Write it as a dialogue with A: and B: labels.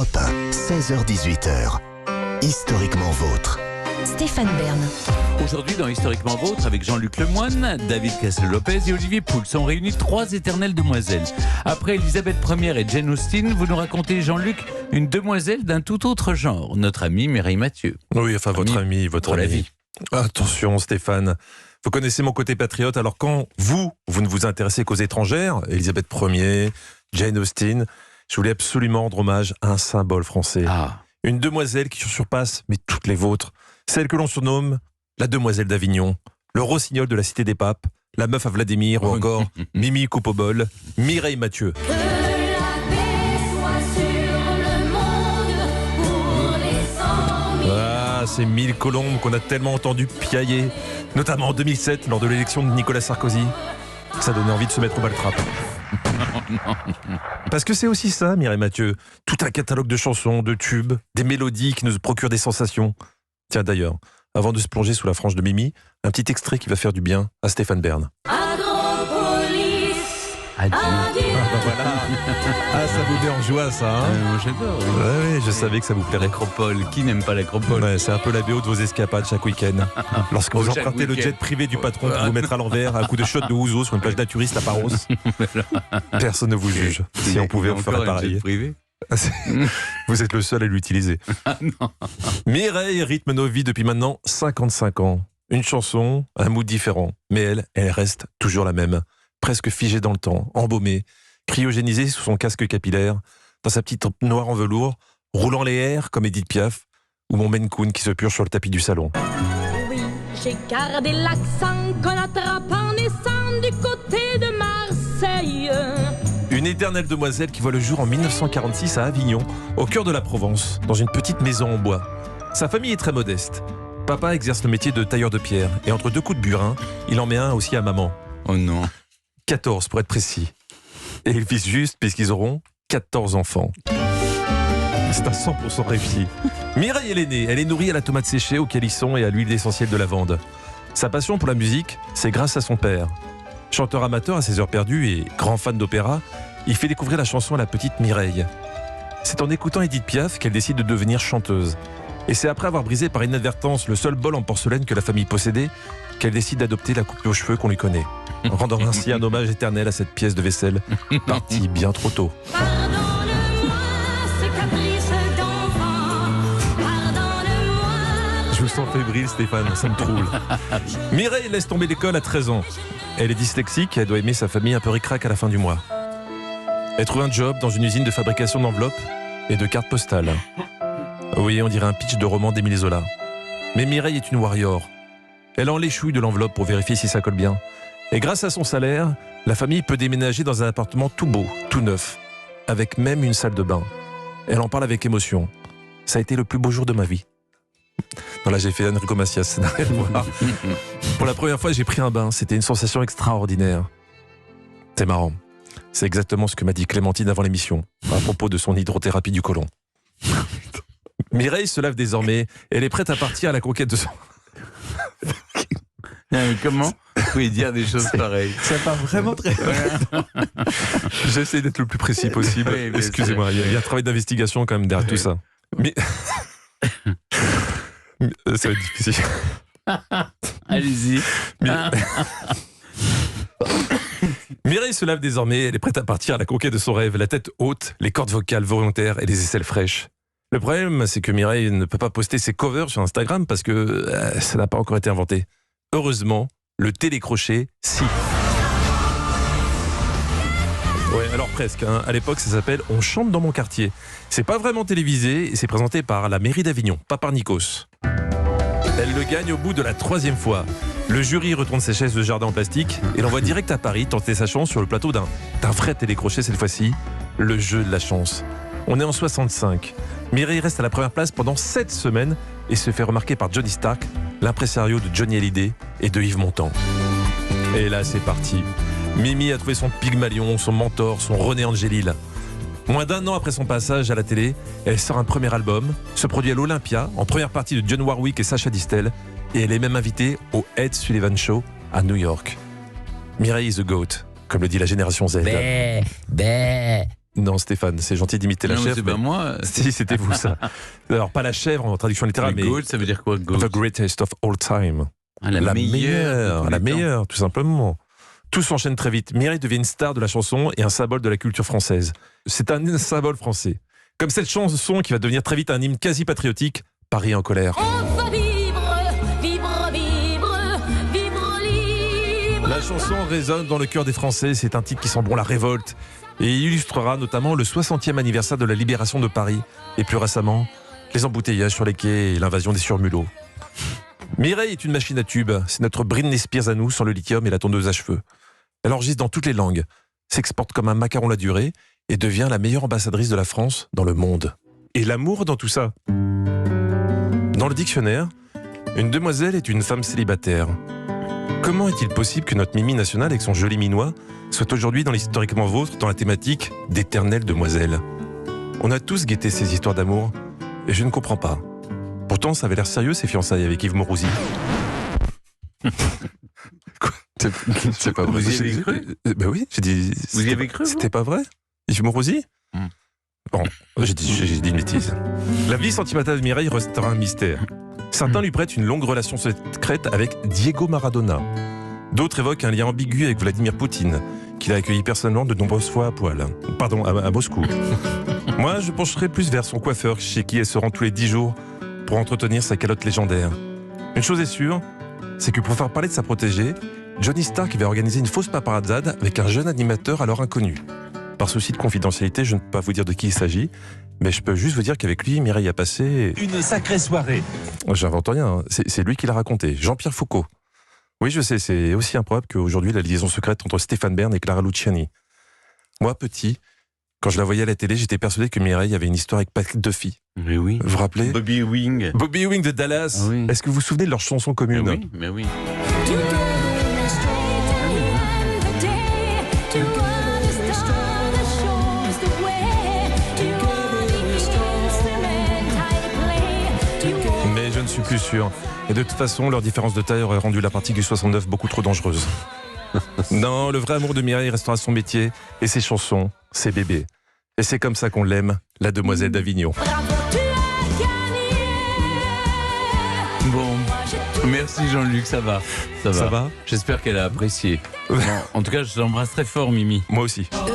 A: 16h-18h, historiquement vôtre.
B: Stéphane Bern.
C: Aujourd'hui, dans Historiquement Vôtre, avec Jean-Luc Lemoyne, David Castel-Lopez et Olivier Pouls, sont réunis trois éternelles demoiselles. Après Elisabeth Ier et Jane Austen, vous nous racontez, Jean-Luc, une demoiselle d'un tout autre genre, notre amie Mireille Mathieu.
D: Oui, enfin votre ami,
C: pour la vie.
D: Attention Stéphane, vous connaissez mon côté patriote, alors quand vous ne vous intéressez qu'aux étrangères, Elisabeth Ier, Jane Austen, je voulais absolument rendre hommage à un symbole français. Une demoiselle qui surpasse mais toutes les vôtres, celle que l'on surnomme la demoiselle d'Avignon, le rossignol de la cité des papes, la meuf à Vladimir ou encore Mimi coupe au bol, Mireille Mathieu.
E: Que la paix soit sur le monde pour les 100 000.
D: Ah, ces 1000 colombes qu'on a tellement entendu piailler, notamment en 2007 lors de l'élection de Nicolas Sarkozy. Ça donnait envie de se mettre au baltrap. Parce que c'est aussi ça, Mireille Mathieu. Tout un catalogue de chansons, de tubes, des mélodies qui nous procurent des sensations. Tiens d'ailleurs, avant de se plonger sous la frange de Mimi, un petit extrait qui va faire du bien à Stéphane Bern.
E: Agropolis,
C: Adieu.
D: Voilà. Ah, ça vous met en joie, ça, hein
C: Moi, j'adore.
D: Ouais, je savais que ça vous plairait.
C: L'acropole, qui n'aime pas l'acropole?
D: Ouais, c'est un peu la BO de vos escapades chaque week-end. Lorsque vous
C: Chaque
D: empruntez le
C: week-end.
D: jet privé du patron pour vous mettre à l'envers à coup de shot de ouzo sur une plage naturiste à Paros. Personne ne vous juge. Si on pouvait, on ferait pareil.
C: Privé.
D: Vous êtes le seul à l'utiliser.
C: Ah non.
D: Mireille rythme nos vies depuis maintenant 55 ans. Une chanson, un mood différent. Mais elle reste toujours la même. Presque figée dans le temps, embaumée, cryogénisée sous son casque capillaire, dans sa petite robe noire en velours, roulant les airs comme Edith Piaf, ou mon Maine Coon qui se purge sur le tapis du salon.
E: oui, j'ai gardé l'accent qu'on attrape en naissant du côté de Marseille.
D: Une éternelle demoiselle qui voit le jour en 1946 à Avignon, au cœur de la Provence, dans une petite maison en bois. Sa famille est très modeste. Papa exerce le métier de tailleur de pierre, et entre deux coups de burin, il en met un aussi à maman.
C: Oh non.
D: 14 pour être précis. Et ils visent juste puisqu'ils auront 14 enfants. C'est un 100% réussi. Mireille est l'aînée, elle est nourrie à la tomate séchée, au calisson et à l'huile essentielle de lavande. Sa passion pour la musique, c'est grâce à son père. Chanteur amateur à ses heures perdues et grand fan d'opéra, il fait découvrir la chanson à la petite Mireille. C'est en écoutant Edith Piaf qu'elle décide de devenir chanteuse. Et c'est après avoir brisé par inadvertance le seul bol en porcelaine que la famille possédait qu'elle décide d'adopter la coupe aux cheveux qu'on lui connaît, rendant ainsi un hommage éternel à cette pièce de vaisselle, partie bien trop tôt.
E: Pardonne-moi ces caprices d'enfant. Pardonne-moi.
D: Je vous sens fébrile, Stéphane, ça me trouble. Mireille laisse tomber l'école à 13 ans. Elle est dyslexique et elle doit aimer sa famille un peu ric-rac à la fin du mois. Elle trouve un job dans une usine de fabrication d'enveloppes et de cartes postales. Oui, on dirait un pitch de roman d'Émile Zola. Mais Mireille est une warrior. Elle en l'échouille de l'enveloppe pour vérifier si ça colle bien. Et grâce à son salaire, la famille peut déménager dans un appartement tout beau, tout neuf, avec même une salle de bain. Elle en parle avec émotion. Ça a été le plus beau jour de ma vie. Non, là, j'ai fait Enrico Macias, ça n'a rien à voir. Pour la première fois, j'ai pris un bain. C'était une sensation extraordinaire. C'est marrant. C'est exactement ce que m'a dit Clémentine avant l'émission, à propos de son hydrothérapie du côlon. Mireille se lave désormais. Elle est prête à partir à la conquête de son...
C: Comment vous pouvez dire des choses pareilles?
D: Ça part vraiment très bien. J'essaie d'être le plus précis possible.
C: Oui,
D: excusez-moi, il y a un travail d'investigation quand même derrière tout ça. Mais... ça va être difficile.
C: Allez-y.
D: Mireille se lave désormais. Elle est prête à partir à la conquête de son rêve. La tête haute, les cordes vocales volontaires et les aisselles fraîches. Le problème, c'est que Mireille ne peut pas poster ses covers sur Instagram parce que ça n'a pas encore été inventé. Heureusement, le télécrochet, si. Ouais, alors presque. Hein. À l'époque, ça s'appelle « On chante dans mon quartier ». C'est pas vraiment télévisé et c'est présenté par la mairie d'Avignon, pas par Nikos. Elle le gagne au bout de la 3e fois. Le jury retourne ses chaises de jardin en plastique et l'envoie direct à Paris tenter sa chance sur le plateau d'un vrai télécrochet cette fois-ci, le jeu de la chance. On est en 65. Mireille reste à la première place pendant 7 semaines et se fait remarquer par Johnny Stark, l'impresario de Johnny Hallyday et de Yves Montand. Et là, c'est parti. Mimi a trouvé son Pygmalion, son mentor, son René Angélil. Moins d'1 an après son passage à la télé, elle sort un premier album, se produit à l'Olympia, en première partie de Dionne Warwick et Sacha Distel, et elle est même invitée au Ed Sullivan Show à New York. Mireille is the GOAT, comme le dit la génération Z.
C: Bé, bé.
D: Non, Stéphane, c'est gentil d'imiter la
C: Non, mais
D: chèvre.
C: c'est pas moi.
D: Si, c'était vous ça. Alors, pas la chèvre en traduction littérale, mais
C: Goat, ça veut dire quoi, Goat?
D: The greatest of all time.
C: Ah, la meilleure.
D: La meilleure, tout simplement. Tout s'enchaîne très vite. Mireille devient une star de la chanson et un symbole de la culture française. C'est un symbole français. Comme cette chanson qui va devenir très vite un hymne quasi patriotique, Paris en colère.
E: On va vivre, vivre, vivre, vivre libre.
D: La chanson résonne dans le cœur des Français. C'est un titre qui sent bon la révolte et illustrera notamment le 60e anniversaire de la libération de Paris et plus récemment, les embouteillages sur les quais et l'invasion des surmulots. Mireille est une machine à tubes. C'est notre Britney Spears à nous, sans le lithium et la tondeuse à cheveux. Elle enregistre dans toutes les langues, s'exporte comme un macaron la durée et devient la meilleure ambassadrice de la France dans le monde. Et l'amour dans tout ça. Dans le dictionnaire, une demoiselle est une femme célibataire. Comment est-il possible que notre Mimi nationale, avec son joli minois, soit aujourd'hui dans l'historiquement vôtre, dans la thématique d'éternelle demoiselle? On a tous guetté ces histoires d'amour, et je ne comprends pas. Pourtant, ça avait l'air sérieux, ces fiançailles avec Yves Mourouzi. Quoi? C'est pas vrai.
C: Vous y avez cru?
D: Ben oui, j'ai dit...
C: Vous y avez cru, vous?
D: C'était pas vrai? Yves Mourouzi? Bon, j'ai dit une bêtise. La vie sentimentale de Mireille restera un mystère. Certains lui prêtent une longue relation secrète avec Diego Maradona. D'autres évoquent un lien ambigu avec Vladimir Poutine, qu'il a accueilli personnellement de nombreuses fois à poil. Pardon, à Moscou. Moi, je pencherai plus vers son coiffeur, chez qui elle se rend tous les 10 jours pour entretenir sa calotte légendaire. Une chose est sûre, c'est que pour faire parler de sa protégée, Johnny Stark va organiser une fausse paparazzade avec un jeune animateur alors inconnu. Par souci de confidentialité, je ne peux pas vous dire de qui il s'agit, mais je peux juste vous dire qu'avec lui, Mireille a passé...
B: Une sacrée soirée.
D: J'invente rien, hein. C'est lui qui l'a raconté, Jean-Pierre Foucault. Oui, je sais, c'est aussi improbable qu'aujourd'hui la liaison secrète entre Stéphane Bern et Clara Luciani. Moi, petit, quand je la voyais à la télé, j'étais persuadé que Mireille avait une histoire avec Patrick Duffy.
C: Mais oui.
D: Vous vous rappelez?
C: Bobby Ewing.
D: Bobby Ewing de Dallas.
C: Ah oui.
D: Est-ce que vous vous souvenez de leur chanson commune?
C: Mais oui, mais oui. Mais je ne suis plus sûr. Et de toute façon, leur différence de taille aurait rendu la partie du 69 beaucoup trop dangereuse. Non, le vrai amour de Mireille restera son métier et ses chansons, ses bébés. Et c'est comme ça qu'on l'aime, la demoiselle d'Avignon. Bon, merci Jean-Luc, ça va.
D: Ça va?
C: J'espère qu'elle a apprécié. Bon, en tout cas, je l'embrasse très fort, Mimi.
D: Moi aussi.